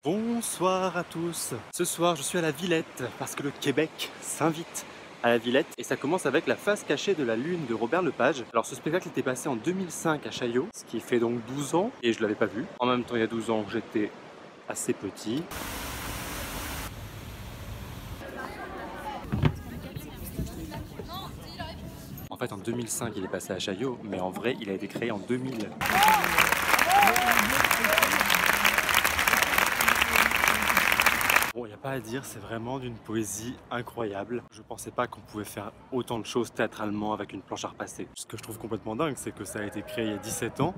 Bonsoir à tous. Ce soir, je suis à la Villette parce que le Québec s'invite à la Villette et ça commence avec la face cachée de la Lune de Robert Lepage. Alors ce spectacle était passé en 2005 à Chaillot, ce qui fait donc 12 ans et je l'avais pas vu. En même temps, il y a 12 ans, j'étais assez petit. En fait, en 2005, il est passé à Chaillot, mais en vrai, il a été créé en 2000. Bon, il n'y a pas à dire, c'est vraiment d'une poésie incroyable. Je pensais pas qu'on pouvait faire autant de choses théâtralement avec une planche à repasser. Ce que je trouve complètement dingue, c'est que ça a été créé il y a 17 ans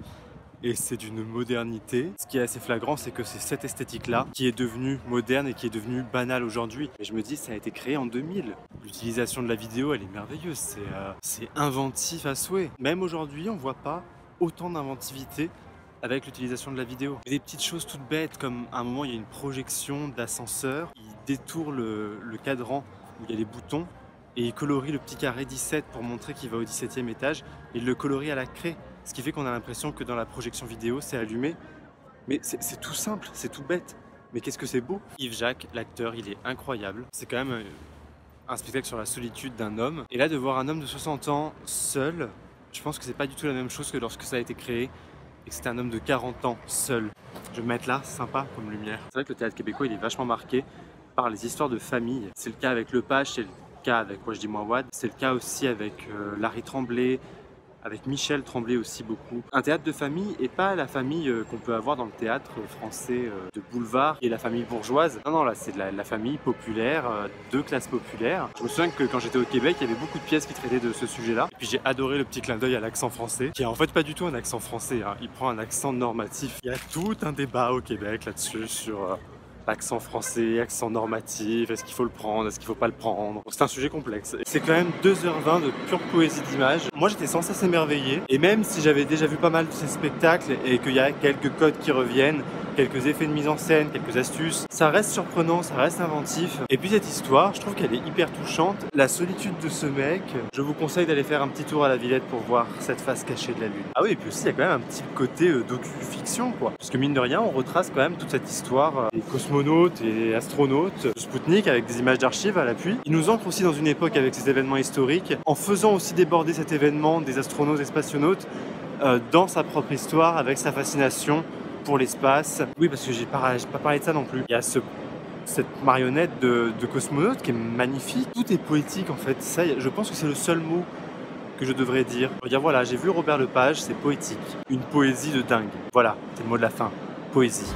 et c'est d'une modernité. Ce qui est assez flagrant, c'est que c'est cette esthétique-là qui est devenue moderne et qui est devenue banale aujourd'hui. Et je me dis, ça a été créé en 2000. L'utilisation de la vidéo, elle est merveilleuse, c'est inventif à souhait. Même aujourd'hui, on voit pas autant d'inventivité avec l'utilisation de la vidéo. Des petites choses toutes bêtes, comme à un moment il y a une projection d'ascenseur, il détourne le cadran où il y a les boutons et il colorie le petit carré 17 pour montrer qu'il va au 17e étage et il le colorie à la craie, ce qui fait qu'on a l'impression que dans la projection vidéo c'est allumé, mais c'est tout simple, c'est tout bête, mais qu'est-ce que c'est beau. Yves Jacques, l'acteur, il est incroyable, c'est quand même un spectacle sur la solitude d'un homme, et là de voir un homme de 60 ans seul, je pense que c'est pas du tout la même chose que lorsque ça a été créé et que c'était un homme de 40 ans, seul. Je vais me mettre là, sympa comme lumière. C'est vrai que le théâtre québécois, il est vachement marqué par les histoires de famille. C'est le cas avec Lepage, c'est le cas avec Wajdi Mouawad, c'est le cas aussi avec Larry Tremblay, avec Michel Tremblay aussi beaucoup. Un théâtre de famille et pas la famille qu'on peut avoir dans le théâtre français de boulevard et la famille bourgeoise. Non, non, là c'est de la famille populaire, de classe populaire. Je me souviens que quand j'étais au Québec, il y avait beaucoup de pièces qui traitaient de ce sujet-là. Et puis j'ai adoré le petit clin d'œil à l'accent français, qui est en fait pas du tout un accent français, hein. Il prend un accent normatif. Il y a tout un débat au Québec là-dessus sur l'accent français, accent normatif, est-ce qu'il faut le prendre, est-ce qu'il faut pas le prendre. C'est un sujet complexe. C'est quand même 2h20 de pure poésie d'image. Moi j'étais sans cesse émerveillé, et même si j'avais déjà vu pas mal de ces spectacles et qu'il y a quelques codes qui reviennent, quelques effets de mise en scène, quelques astuces, ça reste surprenant, ça reste inventif. Et puis cette histoire, je trouve qu'elle est hyper touchante. La solitude de ce mec, je vous conseille d'aller faire un petit tour à la Villette pour voir cette face cachée de la Lune. Ah oui, et puis aussi il y a quand même un petit côté docu-fiction quoi. Parce que mine de rien, on retrace quand même toute cette histoire des cosmonautes et astronautes de Spoutnik avec des images d'archives à l'appui. Il nous ancre aussi dans une époque avec ces événements historiques, en faisant aussi déborder cet événement des astronautes et spationautes dans sa propre histoire avec sa fascination pour l'espace. Oui, parce que j'ai pas parlé de ça non plus. Il y a cette marionnette de cosmonaute qui est magnifique. Tout est poétique en fait. Ça, je pense que c'est le seul mot que je devrais dire. Dire voilà, j'ai vu Robert Lepage, c'est poétique. Une poésie de dingue. Voilà, c'est le mot de la fin. Poésie.